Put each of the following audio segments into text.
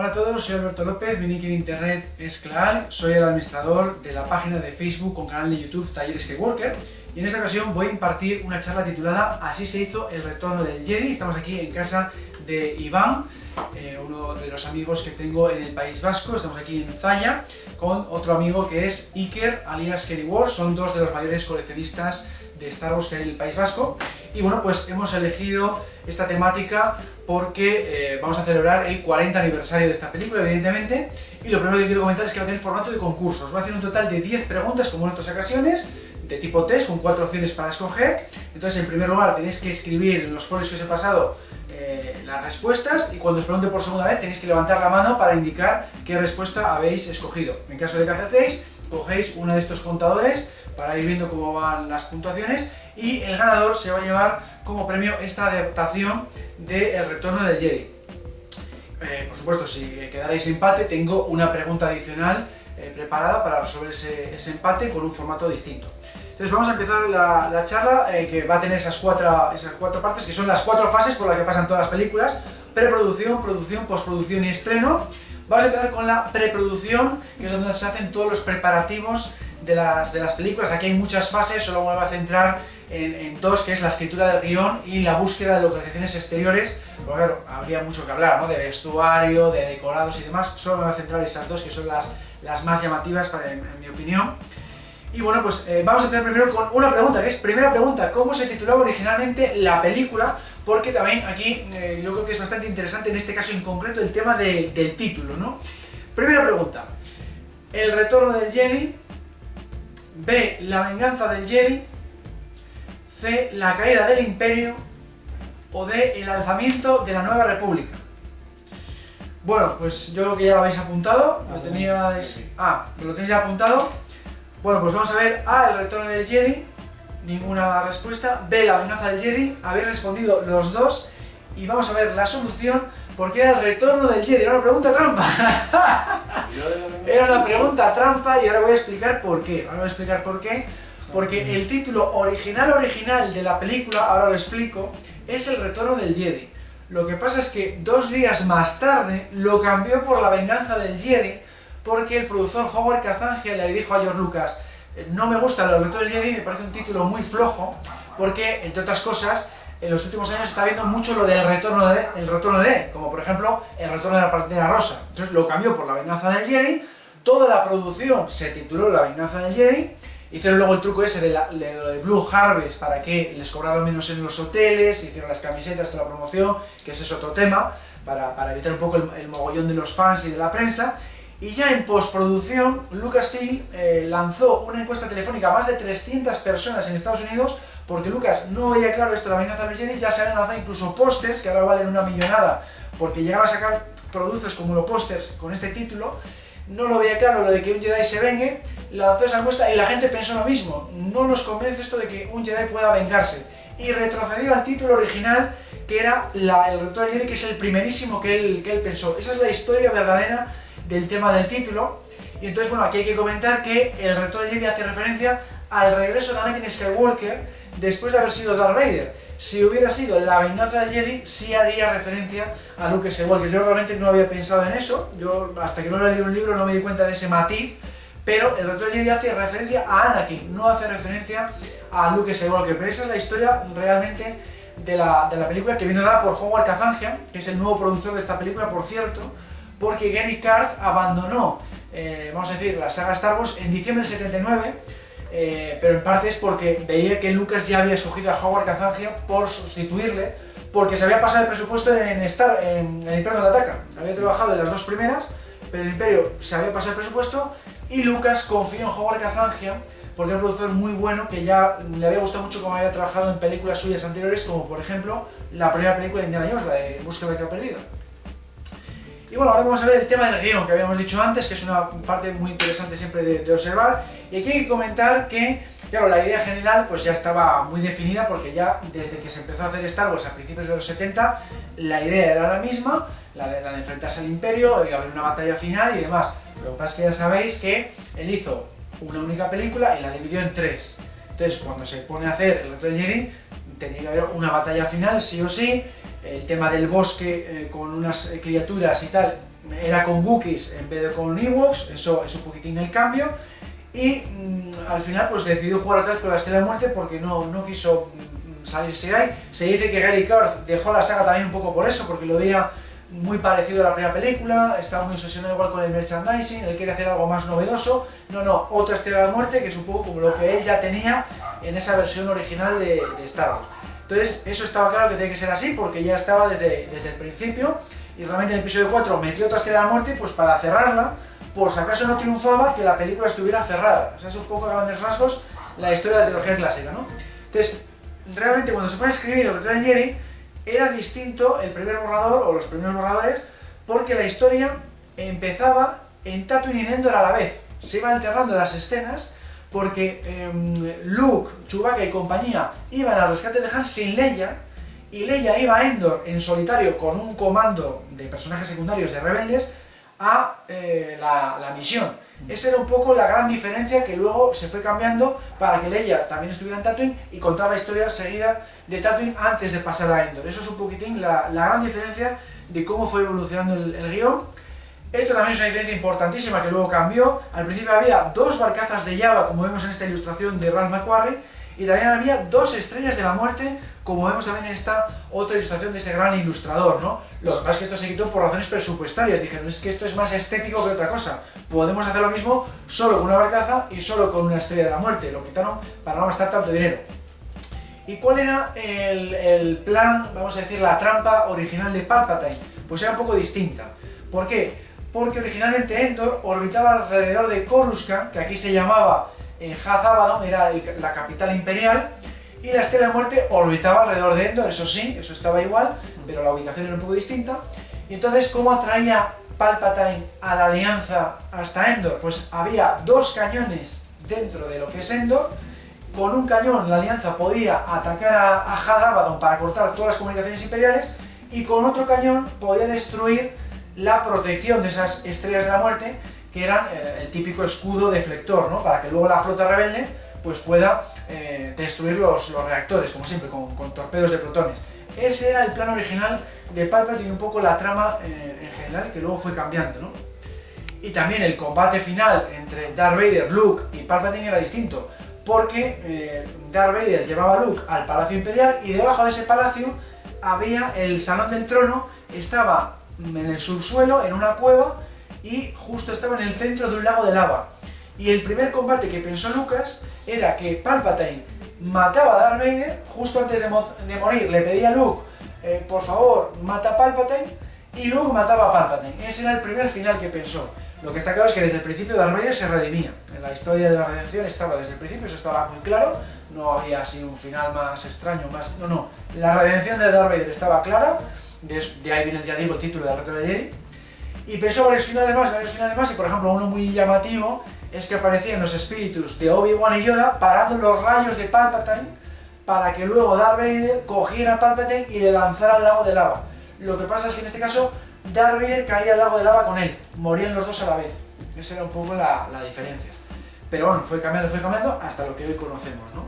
Hola a todos, soy Alberto López, mi nick en internet es Klaal, soy el administrador de la página de Facebook con canal de YouTube Taller Skywalker y en esta ocasión voy a impartir una charla titulada Así se hizo el retorno del Jedi. Estamos aquí en casa de Iván, uno de los amigos que tengo en el País Vasco. Estamos aquí en Zalla con otro amigo que es Iker, alias Kerry Wars. Son dos de los mayores coleccionistas de Star Wars que hay en el País Vasco. Y bueno, pues hemos elegido esta temática porque vamos a celebrar el 40 aniversario de esta película, evidentemente. Y lo primero que quiero comentar es que va a tener formato de concurso. Os voy a hacer un total de 10 preguntas, como en otras ocasiones, de tipo test, con 4 opciones para escoger. Entonces, en primer lugar, tenéis que escribir en los folios que os he pasado las respuestas, y cuando os pregunte por segunda vez tenéis que levantar la mano para indicar qué respuesta habéis escogido. En caso de que acertéis, cogéis uno de estos contadores para ir viendo cómo van las puntuaciones, y el ganador se va a llevar como premio esta adaptación de El Retorno del Jedi. Por supuesto, si quedarais empate, tengo una pregunta adicional preparada para resolver ese empate con un formato distinto. Entonces vamos a empezar la charla, que va a tener esas cuatro partes, que son las 4 fases por las que pasan todas las películas: preproducción, producción, postproducción y estreno. Vamos a empezar con la preproducción, que es donde se hacen todos los preparativos de las películas. Aquí hay muchas fases, solo me voy a centrar en dos, que es la escritura del guión y la búsqueda de localizaciones exteriores. Porque claro, habría mucho que hablar, ¿no? De vestuario, de decorados y demás. Solo me voy a centrar en esas dos, que son las más llamativas en mi opinión. Y bueno, pues vamos a empezar primero con una pregunta, que es, primera pregunta, ¿cómo se titulaba originalmente la película? Porque también aquí yo creo que es bastante interesante, en este caso en concreto, el tema del título, ¿no? Primera pregunta: ¿El retorno del Jedi? B, la venganza del Jedi. C, la caída del Imperio. O D, el alzamiento de la Nueva República. Bueno, pues yo creo que ya lo habéis apuntado. Lo teníais... lo tenéis ya apuntado. Bueno, pues vamos a ver. A, el retorno del Jedi. Ninguna respuesta. B, la venganza del Jedi. Habéis respondido los dos. Y vamos a ver la solución, porque era el retorno del Jedi. Era una pregunta trampa. Era una pregunta trampa, y ahora voy a explicar por qué. Porque el título original de la película, ahora lo explico, es El Retorno del Jedi. Lo que pasa es que 2 días más tarde lo cambió por La Venganza del Jedi, porque el productor Howard Kazanjian le dijo a George Lucas: no me gusta El Retorno del Jedi, me parece un título muy flojo, porque, entre otras cosas, en los últimos años se está viendo mucho lo del retorno de, como por ejemplo El Retorno de la Pantera Rosa. Entonces lo cambió por La Venganza del Jedi. Toda la producción se tituló La Venganza del Jedi. Hicieron luego el truco ese de Blue Harvest para que les cobraran menos en los hoteles, hicieron las camisetas, toda la promoción, que ese es otro tema, para evitar un poco el mogollón de los fans y de la prensa. Y ya en postproducción, Lucasfilm lanzó una encuesta telefónica a más de 300 personas en Estados Unidos, porque Lucas no veía claro esto de La Venganza del Jedi. Ya se han lanzado incluso pósters, que ahora valen una millonada, porque llegaron a sacar productos como los pósters con este título. No lo veía claro lo de que un Jedi se vengue, lanzó esa encuesta y la gente pensó lo mismo. No nos convence esto de que un Jedi pueda vengarse. Y retrocedió al título original, que era El Retorno del Jedi, que es el primerísimo que él pensó. Esa es la historia verdadera del tema del título. Y entonces, bueno, aquí hay que comentar que El Retorno del Jedi hace referencia al regreso de Anakin Skywalker después de haber sido Darth Vader. Si hubiera sido La Venganza del Jedi, sí haría referencia a Luke Skywalker. Yo realmente no había pensado en eso, yo hasta que no leí un libro no me di cuenta de ese matiz, pero El Retorno del Jedi hace referencia a Anakin, no hace referencia a Luke Skywalker. Pero esa es la historia realmente de la película, que viene dada por Howard Kazanjian, que es el nuevo productor de esta película, por cierto, porque Gary Carth abandonó, vamos a decir, la saga Star Wars en diciembre del 79, pero en parte es porque veía que Lucas ya había escogido a Howard Kazanjian por sustituirle, porque se había pasado el presupuesto en El Imperio Contraataca. Había trabajado en las 2 primeras, pero el Imperio se había pasado el presupuesto, y Lucas confió en Howard Kazanjian porque era un productor muy bueno, que ya le había gustado mucho cómo había trabajado en películas suyas anteriores, como por ejemplo la primera película de Indiana Jones, la de Búsqueda de la Arca Perdida. Y bueno, ahora vamos a ver el tema del guión, que habíamos dicho antes, que es una parte muy interesante siempre de observar. Y aquí hay que comentar que, claro, la idea general pues ya estaba muy definida, porque ya desde que se empezó a hacer Star Wars a principios de los 70, la idea era la misma, la de enfrentarse al Imperio, y haber una batalla final y demás. Lo que pasa es que ya sabéis que él hizo una única película y la dividió en 3. Entonces, cuando se pone a hacer El Retorno del Jedi, tenía que haber una batalla final, sí o sí. El tema del bosque con unas criaturas y tal era con Wookiees en vez de con Ewoks, eso es un poquitín el cambio. Y al final pues decidió jugar atrás con la Estrella de la Muerte porque no quiso salirse de ahí. Se dice que Gary Kurtz dejó la saga también un poco por eso, porque lo veía muy parecido a la primera película, estaba muy obsesionado igual con el merchandising, él quería hacer algo más novedoso. No, otra Estrella de la Muerte, que es un poco como lo que él ya tenía en esa versión original de Star Wars. Entonces eso estaba claro que tenía que ser así, porque ya estaba desde el principio, y realmente en el episodio 4 metió otra Estrella de la Muerte pues para cerrarla, por si acaso no triunfaba, que la película estuviera cerrada. O sea, es un poco a grandes rasgos la historia de la trilogía clásica, ¿no? Entonces, realmente cuando se pone a escribir el Retorno del Jedi, era distinto el primer borrador, o los primeros borradores, porque la historia empezaba en Tatooine y en Endor a la vez. Se iban alternando las escenas, porque Luke, Chewbacca y compañía iban al rescate de Han sin Leia, y Leia iba a Endor en solitario con un comando de personajes secundarios de rebeldes a la misión. Esa era un poco la gran diferencia, que luego se fue cambiando para que Leia también estuviera en Tatooine y contara la historia seguida de Tatooine antes de pasar a Endor. Eso es un poquitín la gran diferencia de cómo fue evolucionando el guión. Esto también es una diferencia importantísima que luego cambió. Al principio había 2 barcazas de Jabba, como vemos en esta ilustración de Ralph McQuarrie, y también había 2 estrellas de la muerte, como vemos también en esta otra ilustración de ese gran ilustrador, ¿no? Lo que pasa es que esto se quitó por razones presupuestarias. Dijeron, es que esto es más estético que otra cosa. Podemos hacer lo mismo solo con una barcaza y solo con una estrella de la muerte. Lo quitaron para no gastar tanto dinero. ¿Y cuál era el plan, vamos a decir, la trampa original de Palpatine? Pues era un poco distinta. ¿Por qué? Porque originalmente Endor orbitaba alrededor de Coruscant, que aquí se llamaba Haz Abaddon, era la capital imperial, y la Estrella de la Muerte orbitaba alrededor de Endor, eso sí, eso estaba igual, pero la ubicación era un poco distinta. Y entonces, ¿cómo atraía Palpatine a la Alianza hasta Endor? Pues había 2 cañones dentro de lo que es Endor. Con un cañón la Alianza podía atacar a Haz Abaddon para cortar todas las comunicaciones imperiales, y con otro cañón podía destruir la protección de esas Estrellas de la Muerte, que eran el típico escudo deflector, ¿no? Para que luego la flota rebelde pues pueda destruir los reactores, como siempre, con torpedos de protones. Ese era el plan original de Palpatine y un poco la trama en general, que luego fue cambiando, ¿no? Y también el combate final entre Darth Vader, Luke y Palpatine era distinto, porque Darth Vader llevaba a Luke al Palacio Imperial, y debajo de ese palacio había el Salón del Trono, estaba en el subsuelo, en una cueva, y justo estaba en el centro de un lago de lava. Y el primer combate que pensó Lucas era que Palpatine mataba a Darth Vader, justo antes de morir le pedía a Luke, por favor, mata a Palpatine, y Luke mataba a Palpatine. Ese era el primer final que pensó. Lo que está claro es que desde el principio Darth Vader se redimía. En la historia de la redención estaba desde el principio, eso estaba muy claro, no había así un final más extraño, más... No, la redención de Darth Vader estaba clara, de ahí viene, ya digo, el título de Retorno del Jedi. Y pensó varios finales más, y por ejemplo uno muy llamativo es que aparecían los espíritus de Obi-Wan y Yoda parando los rayos de Palpatine para que luego Darth Vader cogiera a Palpatine y le lanzara al lago de lava. Lo que pasa es que en este caso Darth Vader caía al lago de lava con él, morían los dos a la vez. Esa era un poco la diferencia. Pero bueno, fue cambiando hasta lo que hoy conocemos, ¿no?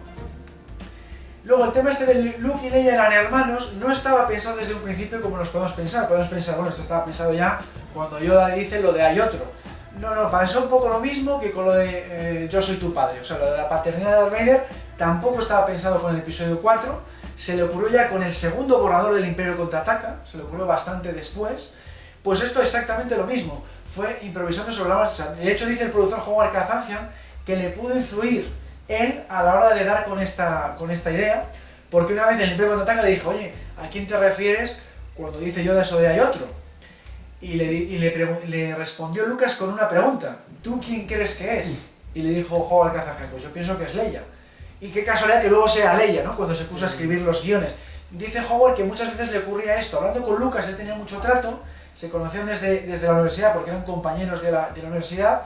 Luego el tema este de Luke y Leia eran hermanos no estaba pensado desde un principio como nos podemos pensar. Podemos pensar, bueno, esto estaba pensado ya cuando Yoda le dice lo de hay otro. No, pensó un poco lo mismo que con lo de yo soy tu padre. O sea, lo de la paternidad de Darth Vader tampoco estaba pensado con el episodio 4. Se le ocurrió ya con el segundo borrador del Imperio Contraataca, se le ocurrió bastante después. Pues esto es exactamente lo mismo, fue improvisando sobre la marcha. De hecho dice el productor Howard Kazanjian que le pudo influir él a la hora de dar con esta idea, porque una vez en el Imperio Contraataca le dijo, oye, ¿a quién te refieres cuando dice Yoda eso de hay otro? Y le respondió Lucas con una pregunta, ¿tú quién crees que es? Y le dijo Howard Kazanjian, pues yo pienso que es Leia. Y qué casualidad que luego sea Leia, ¿no? Cuando se puso a escribir los guiones. Dice Howard que muchas veces le ocurría esto, hablando con Lucas, él tenía mucho trato, se conocían desde la universidad porque eran compañeros de la universidad,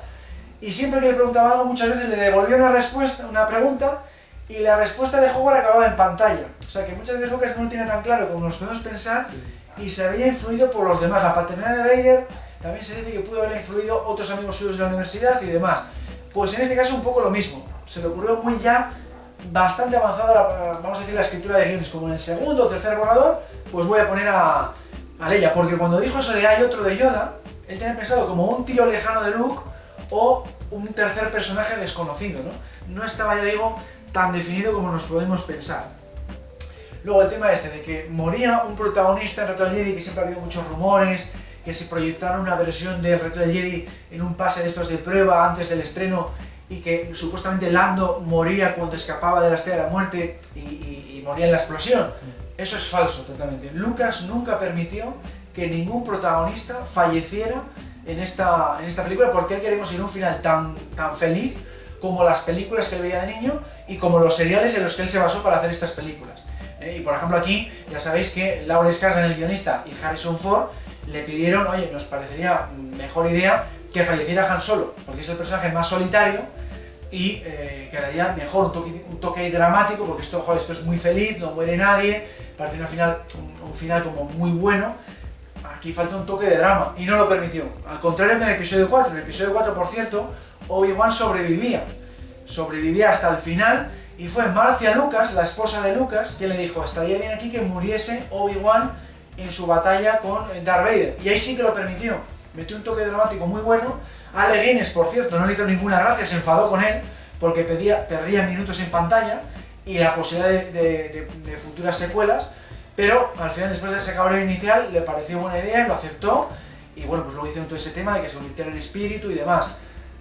y siempre que le preguntaba algo muchas veces le devolvía una pregunta, y la respuesta de Howard acababa en pantalla. O sea que muchas veces Lucas no lo tiene tan claro como nos podemos pensar, y se había influido por los demás. La paternidad de Vader también se dice que pudo haber influido otros amigos suyos de la universidad y demás. Pues en este caso un poco lo mismo, se le ocurrió muy ya, bastante avanzada, vamos a decir, la escritura de guiones, como en el segundo o tercer borrador, pues voy a poner a Leia, porque cuando dijo eso de hay otro de Yoda, él tenía pensado como un tío lejano de Luke o un tercer personaje desconocido, ¿no? No estaba, ya digo, tan definido como nos podemos pensar. Luego el tema este de que moría un protagonista en Reto del Jedi, que siempre ha habido muchos rumores, que se proyectaron una versión de Reto del Jedi en un pase de estos de prueba antes del estreno y que supuestamente Lando moría cuando escapaba de la Estrella de la Muerte y moría en la explosión. Eso es falso totalmente. Lucas nunca permitió que ningún protagonista falleciera en esta película porque él quería conseguir un final tan feliz como las películas que él veía de niño y como los seriales en los que él se basó para hacer estas películas. Y por ejemplo aquí, ya sabéis que Lawrence Kasdan, el guionista, y Harrison Ford le pidieron, oye, nos parecería mejor idea que falleciera Han Solo, porque es el personaje más solitario y quedaría mejor un toque dramático, porque esto, joder, esto es muy feliz, no muere nadie, parece un final como muy bueno. Aquí falta un toque de drama y no lo permitió. Al contrario que en el episodio 4. En el episodio 4, por cierto, Obi-Wan sobrevivía hasta el final y fue Marcia Lucas, la esposa de Lucas, que le dijo, estaría bien aquí que muriese Obi-Wan en su batalla con Darth Vader. Y ahí sí que lo permitió. Metió un toque dramático muy bueno. Ale Guinness, por cierto, no le hizo ninguna gracia, se enfadó con él porque perdía minutos en pantalla y la posibilidad de futuras secuelas, pero al final, después de ese cabreo inicial, le pareció buena idea, lo aceptó y bueno, pues luego hicieron todo ese tema de que se convirtiera en espíritu y demás.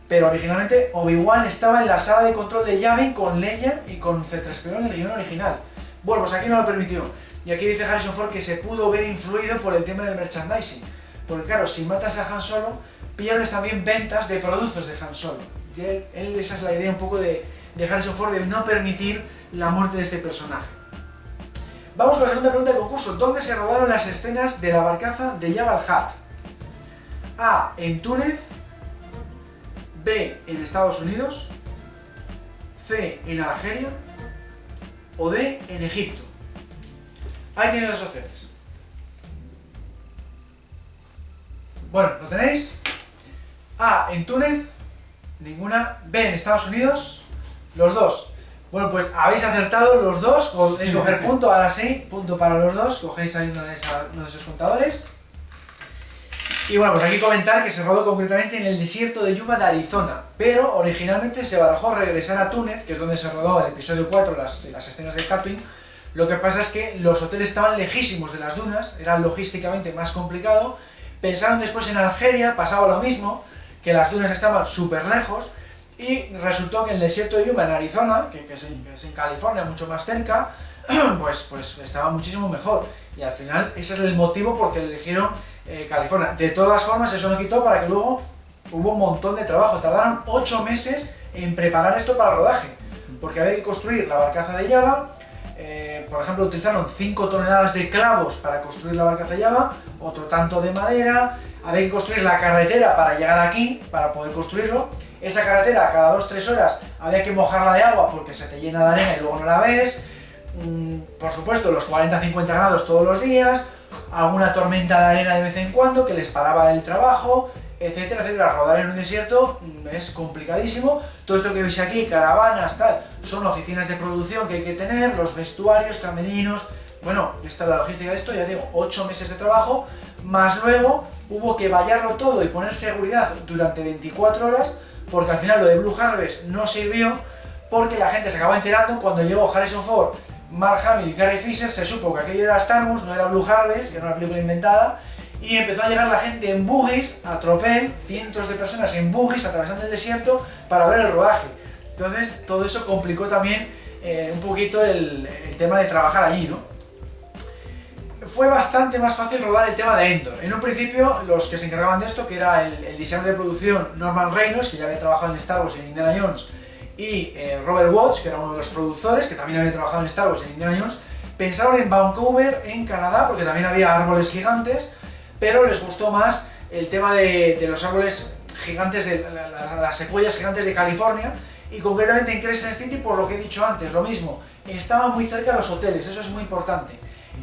Pero originalmente Obi-Wan estaba en la sala de control de Yavin con Leia y con C-3PO en el guion original. Bueno, pues aquí no lo permitió. Y aquí dice Harrison Ford que se pudo ver influido por el tema del merchandising. Porque claro, si matas a Han Solo, pierdes también ventas de productos de Han Solo. Y esa es la idea un poco de Harrison Ford, de no permitir la muerte de este personaje. Vamos con la segunda pregunta del concurso. ¿Dónde se rodaron las escenas de la barcaza de Jabba el Hutt? A. En Túnez. B. En Estados Unidos. C. En Argelia. O D. En Egipto. Ahí tienes las opciones. Bueno, ¿lo tenéis? A. En Túnez. Ninguna. B. En Estados Unidos. Los dos. Bueno, pues habéis acertado los dos, podéis coger punto, ahora sí, punto para los dos, cogéis ahí uno de esos contadores. Y bueno, pues aquí comentar que se rodó concretamente en el desierto de Yuma de Arizona, pero originalmente se barajó regresar a Túnez, que es donde se rodó el episodio 4, las escenas de Tatooine. Lo que pasa es que los hoteles estaban lejísimos de las dunas, era logísticamente más complicado. Pensaron después en Argelia, pasaba lo mismo, que las dunas estaban súper lejos, y resultó que el desierto de Yuma en Arizona, que es en California, mucho más cerca, pues estaba muchísimo mejor. Y al final ese es el motivo por el que eligieron California. De todas formas, eso no quitó para que luego hubo un montón de trabajo. Tardaron 8 meses en preparar esto para el rodaje, porque había que construir la barcaza de Jabba. Por ejemplo, utilizaron 5 toneladas de clavos para construir la barcaza de Jabba, otro tanto de madera. Había que construir la carretera para llegar aquí, para poder construirlo. Esa carretera, cada 2-3 horas, había que mojarla de agua porque se te llena de arena y luego no la ves. Por supuesto, los 40-50 grados todos los días, alguna tormenta de arena de vez en cuando que les paraba el trabajo, etcétera, etcétera. Rodar en un desierto es complicadísimo. Todo esto que veis aquí, caravanas, tal, son oficinas de producción que hay que tener, los vestuarios, camerinos. Bueno, esta es la logística de esto, ya digo, 8 meses de trabajo, más luego hubo que vallarlo todo y poner seguridad durante 24 horas, porque al final lo de Blue Harvest no sirvió, porque la gente se acabó enterando cuando llegó Harrison Ford, Mark Hamill y Carrie Fisher, se supo que aquello era Star Wars, no era Blue Harvest, que era una película inventada, y empezó a llegar la gente en buggies, a tropel, cientos de personas en buggies atravesando el desierto para ver el rodaje. Entonces todo eso complicó también un poquito el tema de trabajar allí, ¿no? Fue bastante más fácil rodar el tema de Endor. En un principio, los que se encargaban de esto, que era el diseñador de producción Norman Reynolds, que ya había trabajado en Star Wars y en Indiana Jones, y Robert Watts, que era uno de los productores, que también había trabajado en Star Wars y en Indiana Jones, pensaron en Vancouver, en Canadá, porque también había árboles gigantes, pero les gustó más el tema de los árboles gigantes, de las secuoyas gigantes de California, y concretamente en Crescent City, por lo que he dicho antes, lo mismo, estaban muy cerca de los hoteles, eso es muy importante.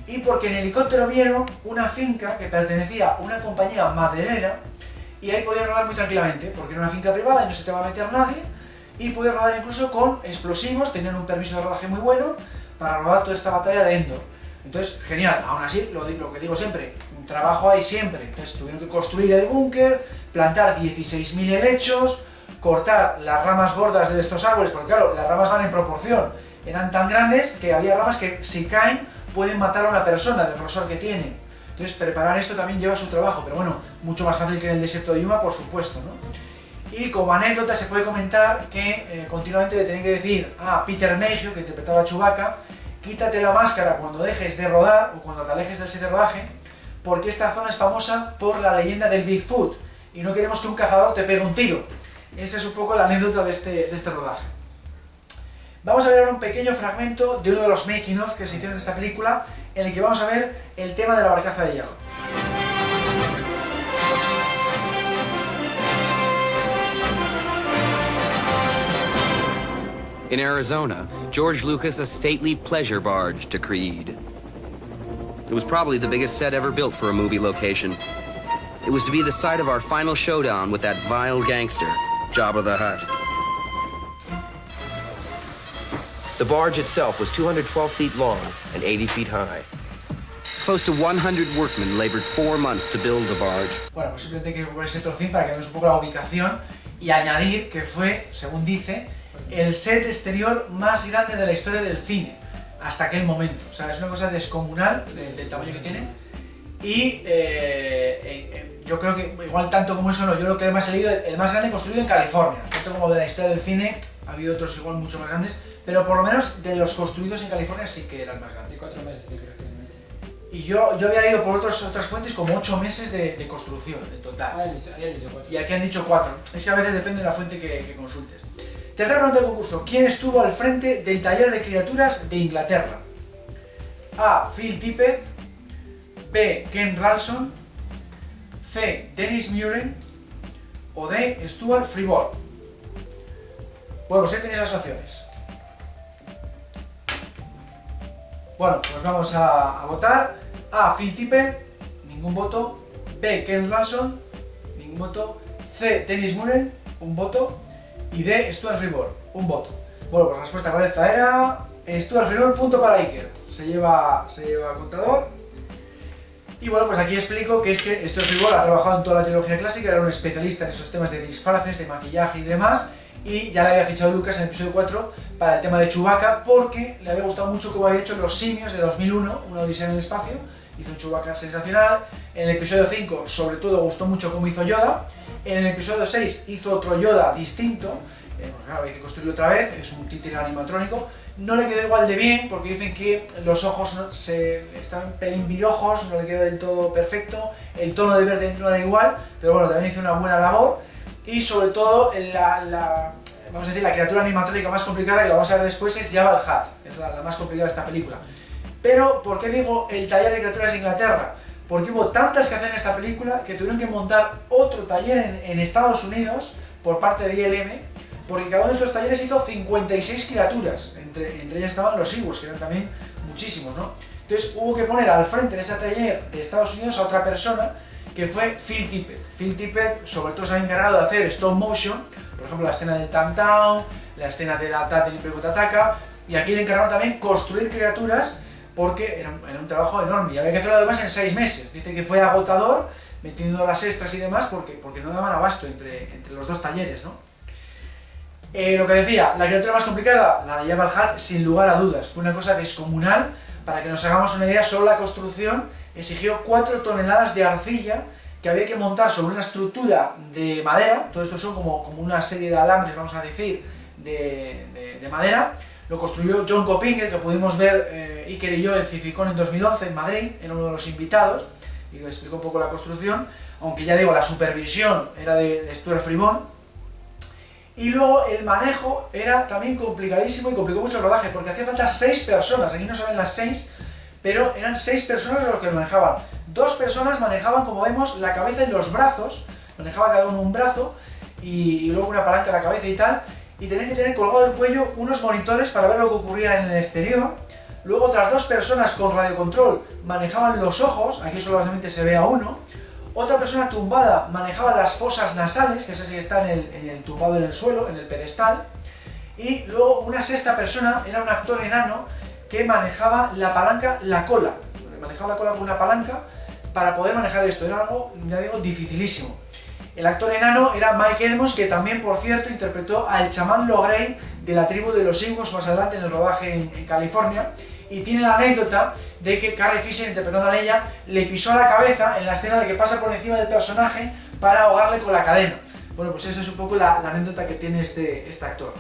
Y porque en helicóptero vieron una finca que pertenecía a una compañía maderera y ahí podían rodar muy tranquilamente, porque era una finca privada y no se te va a meter nadie, y podían rodar incluso con explosivos, tenían un permiso de rodaje muy bueno para rodar toda esta batalla de Endor. Entonces, genial, aún así, lo que digo siempre, trabajo hay siempre. Entonces tuvieron que construir el búnker, plantar 16.000 helechos, cortar las ramas gordas de estos árboles, porque claro, las ramas van en proporción, eran tan grandes que había ramas que si caen pueden matar a una persona del grosor que tienen. Entonces preparar esto también lleva su trabajo, pero bueno, mucho más fácil que en el desierto de Yuma, por supuesto, ¿no? Y como anécdota se puede comentar que continuamente le tenían que decir a Peter Mayhew, que interpretaba a Chewbacca, quítate la máscara cuando dejes de rodar o cuando te alejes del set de rodaje, porque esta zona es famosa por la leyenda del Bigfoot y no queremos que un cazador te pegue un tiro. Esa es un poco la anécdota de este rodaje. Vamos a ver ahora un pequeño fragmento de uno de los making of que se hicieron en esta película, en el que vamos a ver el tema de la barcaza de Yago. In Arizona, George Lucas a stately pleasure barge to Creed. It was probably the biggest set ever built for a movie location. It was to be the site of our final showdown with that vile gangster, Jabba the Hutt. The barge itself was 212 feet long and 80 feet high. Close to 100 workmen labored 4 months to build the barge. Bueno, pues simplemente quiero poner ese trocín para que veamos un poco la ubicación y añadir que fue, según dice, el set exterior más grande de la historia del cine hasta aquel momento. O sea, es una cosa descomunal del tamaño que tiene. Y yo creo que igual tanto como eso no, yo lo que más he leído, el más grande construido en California. Tanto como de la historia del cine, ha habido otros igual mucho más grandes, pero por lo menos de los construidos en California sí que era el más grande. De 4 meses de creación. Y yo había leído por otras fuentes como 8 meses de construcción en total. Habían dicho 4. Y aquí han dicho 4. Es que a veces depende de la fuente que consultes. Tercera pregunta del concurso. ¿Quién estuvo al frente del taller de criaturas de Inglaterra? A. Phil Tippett. B. Ken Ralston. C. Dennis Muren. O D. Stuart Freeborn. Bueno, pues ahí tenéis las opciones. Bueno, pues vamos a votar. A. Phil Tippett. Ningún voto. B. Ken Ralston. Ningún voto. C. Dennis Muren. Un voto. Y D. Stuart Freeborn. Un voto. Bueno, pues la respuesta correcta era Stuart Freeborn, punto para Iker. Se lleva contador. Y bueno, pues aquí explico que es que Stuart Freeborn ha trabajado en toda la trilogía clásica, era un especialista en esos temas de disfraces, de maquillaje y demás, y ya le había fichado Lucas en el episodio 4 para el tema de Chewbacca porque le había gustado mucho cómo había hecho Los Simios de 2001, una odisea en el espacio. Hizo un Chewbacca sensacional. En el episodio 5, sobre todo, gustó mucho cómo hizo Yoda. En el episodio 6 hizo otro Yoda distinto. Claro, hay que construirlo otra vez, es un títere animatrónico. No le quedó igual de bien porque dicen que los ojos están un pelín virojos, no le quedó del todo perfecto. El tono de verde no era igual, pero bueno, también hizo una buena labor. Y sobre todo, vamos a decir, la criatura animatrónica más complicada, que lo vamos a ver después, es Jabba the Hutt. Es la más complicada de esta película. Pero, ¿por qué digo el taller de criaturas de Inglaterra? Porque hubo tantas que hacer en esta película que tuvieron que montar otro taller en Estados Unidos por parte de ILM, porque cada uno de estos talleres hizo 56 criaturas, entre ellas estaban los Ewoks, que eran también muchísimos, ¿no? Entonces hubo que poner al frente de ese taller de Estados Unidos a otra persona, que fue Phil Tippett. Phil Tippett sobre todo se ha encargado de hacer stop motion, por ejemplo la escena del Tam Town, la escena de la Tat en Imperio Tataka, y aquí le encargaron también construir criaturas porque era un trabajo enorme y había que hacerlo además en 6 meses. Dice que fue agotador, metiendo las extras y demás, porque no daban abasto entre los dos talleres, ¿no? Lo que decía, la criatura más complicada, la de Jabba the Hutt, sin lugar a dudas. Fue una cosa descomunal. Para que nos hagamos una idea, solo la construcción exigió 4 toneladas de arcilla que había que montar sobre una estructura de madera. Todo esto son como una serie de alambres, vamos a decir, de madera. Lo construyó John Coppinger, que pudimos ver Iker y yo en Cificón en 2011 en Madrid, era uno de los invitados, y le explicó un poco la construcción, aunque ya digo, la supervisión era de Stuart Freeborn. Y luego el manejo era también complicadísimo y complicó mucho el rodaje, porque hacía falta 6 personas, aquí no saben las 6, pero eran 6 personas los que lo manejaban. 2 personas manejaban, como vemos, la cabeza y los brazos, manejaba cada uno un brazo, y luego una palanca a la cabeza y tal, y tenían que tener colgado del cuello unos monitores para ver lo que ocurría en el exterior. Luego otras 2 personas con radiocontrol manejaban los ojos, aquí solamente se ve a uno. Otra persona tumbada manejaba las fosas nasales, que es así que está en el tumbado en el suelo, en el pedestal. Y luego una 6ª persona, era un actor enano, que manejaba la palanca, la cola. Manejaba la cola con una palanca para poder manejar esto. Era algo, ya digo, dificilísimo. El actor enano era Mike Edmonds, que también, por cierto, interpretó al chamán Logray de la tribu de los Ewoks más adelante en el rodaje en California. Y tiene la anécdota de que Carrie Fisher, interpretando a Leia, le pisó a la cabeza en la escena de que pasa por encima del personaje para ahogarle con la cadena. Bueno, pues esa es un poco la anécdota que tiene este actor.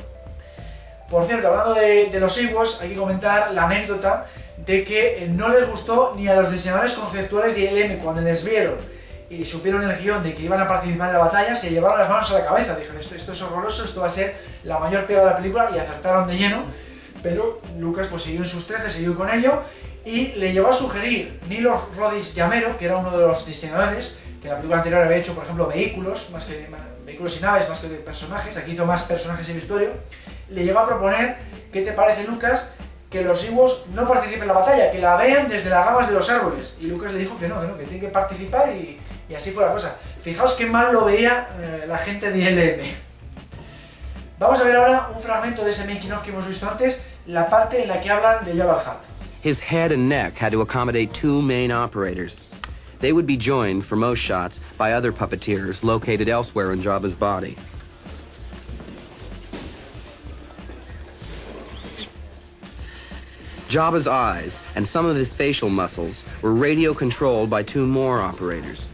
Por cierto, hablando de los Ewoks, hay que comentar la anécdota de que no les gustó ni a los diseñadores conceptuales de ILM cuando les vieron y supieron el guión de que iban a participar en la batalla, se llevaron las manos a la cabeza. Dijeron, esto es horroroso, esto va a ser la mayor pega de la película, y acertaron de lleno. Pero Lucas pues siguió en sus 13, siguió con ello y le llegó a sugerir Nilo Rodis Yamero, que era uno de los diseñadores que en la película anterior había hecho, por ejemplo, vehículos y naves más que personajes. Aquí hizo más personajes y vestuario. Le llegó a proponer, ¿qué te parece, Lucas, que los Ewoks no participen en la batalla, que la vean desde las ramas de los árboles? Y Lucas le dijo que no, que tiene que participar, y así fue la cosa. Fijaos qué mal lo veía la gente de ILM. Vamos a ver ahora un fragmento de ese making of que hemos visto antes, la parte en la que hablan de Jabba the Hutt. His head and neck had to accommodate 2 main operators. They would be joined, for most shots, by other puppeteers located elsewhere in Jabba's body. Jabba's eyes and some of his facial muscles were radio-controlled by 2 more operators.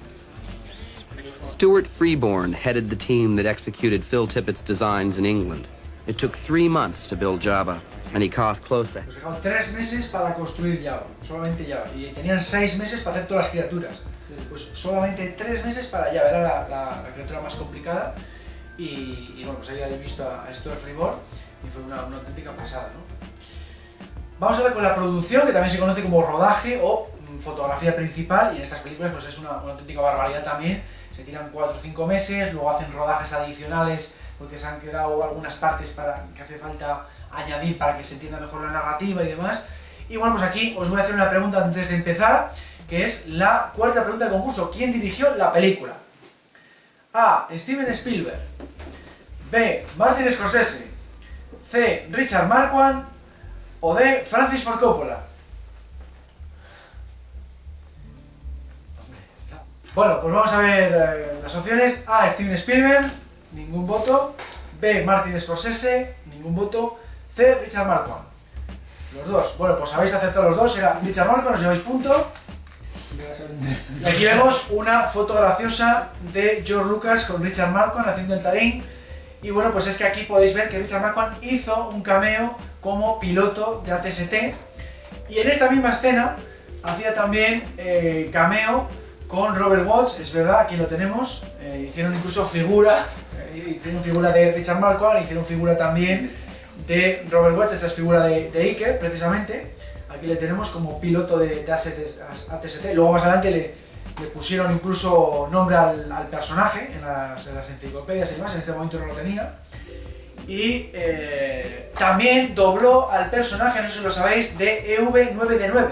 Stuart Freeborn headed the team that executed Phil Tippett's designs in England. It took 3 months to build Jabba, and he cost close to... Pues fijaos, 3 meses para construir Jabba, solamente Jabba, y tenían 6 meses para hacer todas las criaturas. Pues solamente 3 meses para Jabba, era la criatura más complicada, y bueno, pues ahí habéis visto a Stuart Freeborn, y fue una auténtica pasada, ¿no? Vamos a ver con la producción, que también se conoce como rodaje o fotografía principal, y en estas películas pues es una auténtica barbaridad también. Se tiran 4 o 5 meses, luego hacen rodajes adicionales porque se han quedado algunas partes que hace falta añadir para que se entienda mejor la narrativa y demás. Y bueno, pues aquí os voy a hacer una pregunta antes de empezar, que es la cuarta pregunta del concurso. ¿Quién dirigió la película? A. Steven Spielberg. B. Martin Scorsese. C. Richard Marquand. O D. Francis Ford Coppola. Bueno, pues vamos a ver las opciones. A. Steven Spielberg, ningún voto. B. Martin Scorsese, ningún voto. C. Richard Marquand. Los dos. Bueno, pues habéis acertado los dos. Era Richard Marquand, os lleváis punto. Y aquí vemos una foto graciosa de George Lucas con Richard Marquand haciendo el tarín. Y bueno, pues es que aquí podéis ver que Richard Marquand hizo un cameo como piloto de AT-ST. Y en esta misma escena hacía también cameo con Robert Watts, es verdad, aquí lo tenemos. Hicieron incluso figura, hicieron figura de Richard Marquand, hicieron figura también de Robert Watts. Esta es figura de Iker, precisamente. Aquí le tenemos como piloto de AT-ST. Luego más adelante le pusieron incluso nombre al personaje en las enciclopedias y demás. En este momento no lo tenía. Y también dobló al personaje, no sé si lo sabéis, de EV-9D9,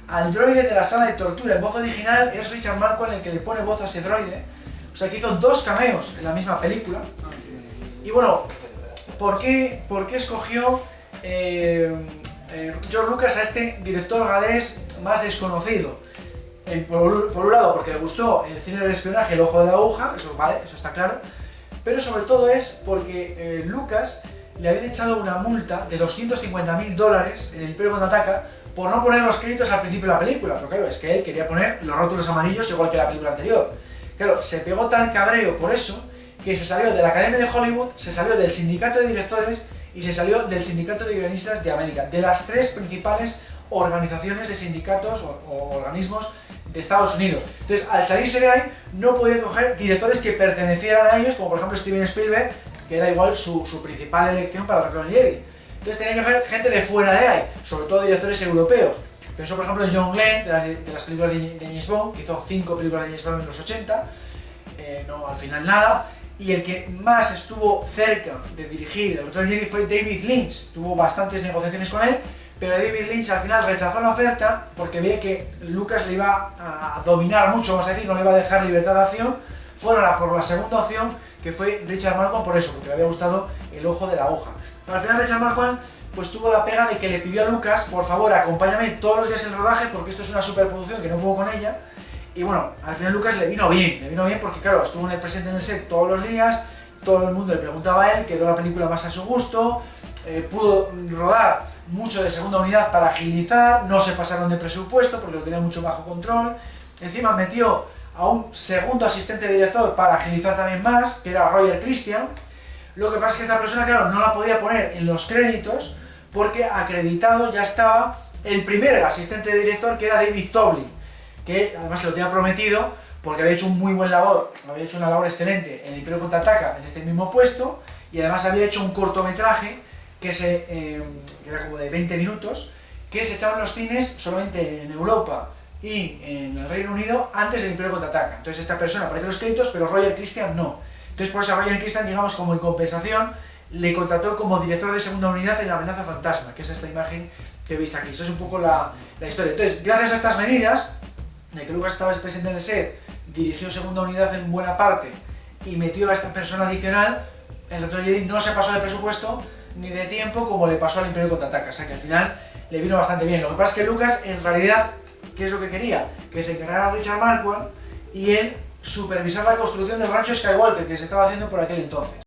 al droide de la sala de tortura. En voz original es Richard Marquand el que le pone voz a ese droide. O sea que hizo 2 cameos en la misma película. Y bueno, ¿por qué escogió George Lucas a este director galés más desconocido? Por un lado, porque le gustó el cine del espionaje, El ojo de la aguja, eso vale, eso está claro. Pero sobre todo es porque Lucas le había echado una multa de $250.000 en el Imperio Contraataca por no poner los créditos al principio de la película. Pero claro, es que él quería poner los rótulos amarillos igual que la película anterior. Claro, se pegó tan cabreo por eso que se salió de la Academia de Hollywood, se salió del Sindicato de Directores y se salió del Sindicato de Guionistas de América, de las 3 principales organizaciones de sindicatos o organismos de Estados Unidos. Entonces, al salirse de ahí, no podía coger directores que pertenecieran a ellos, como por ejemplo Steven Spielberg, que era igual su principal elección para el Retorno del Jedi. Entonces tenía que coger gente de fuera de ahí, sobre todo directores europeos. Pensó por ejemplo en John Glenn, de las películas de James Bond, que hizo 5 películas de James Bond en los 80, no, al final nada. Y el que más estuvo cerca de dirigir el Retorno del Jedi fue David Lynch. Tuvo bastantes negociaciones con él, pero David Lynch al final rechazó la oferta porque veía que Lucas le iba a dominar mucho, vamos a decir, no le iba a dejar libertad de acción. Fueron por la segunda opción, que fue Richard Marquand, por eso, porque le había gustado El ojo de la aguja. Pero al final Richard Marquand pues tuvo la pega de que le pidió a Lucas, por favor, acompáñame todos los días en el rodaje porque esto es una superproducción que no puedo con ella. Y bueno, al final Lucas le vino bien porque claro, estuvo en el presente en el set todos los días, todo el mundo le preguntaba a él, quedó la película más a su gusto, pudo rodar mucho de segunda unidad para agilizar, no se pasaron de presupuesto porque lo tenía mucho bajo control, encima metió a un segundo asistente de director para agilizar también más, que era Roger Christian. Lo que pasa es que esta persona, claro, no la podía poner en los créditos porque acreditado ya estaba el primer asistente de director, que era David Toblin, que además se lo tenía prometido porque había hecho un muy buen labor, había hecho una labor excelente en el Imperio Contraataca en este mismo puesto, y además había hecho un cortometraje que era como de 20 minutos, que se echaba en los cines solamente en Europa y en el Reino Unido antes del Imperio Contraataca. Entonces esta persona aparece en los créditos, pero Roger Christian no. Entonces por eso a Roger Christian, digamos, como en compensación, le contrató como director de segunda unidad en La Amenaza Fantasma, que es esta imagen que veis aquí. Eso es un poco la historia. Entonces, gracias a estas medidas, de que Lucas estaba presente en el set, dirigió segunda unidad en buena parte y metió a esta persona adicional, el Retorno del Jedi no se pasó de presupuesto ni de tiempo como le pasó al Imperio Contraataca, o sea que al final le vino bastante bien. Lo que pasa es que Lucas, en realidad, ¿qué es lo que quería? Que se encargara Richard Marquand y él supervisar la construcción del rancho Skywalker que se estaba haciendo por aquel entonces.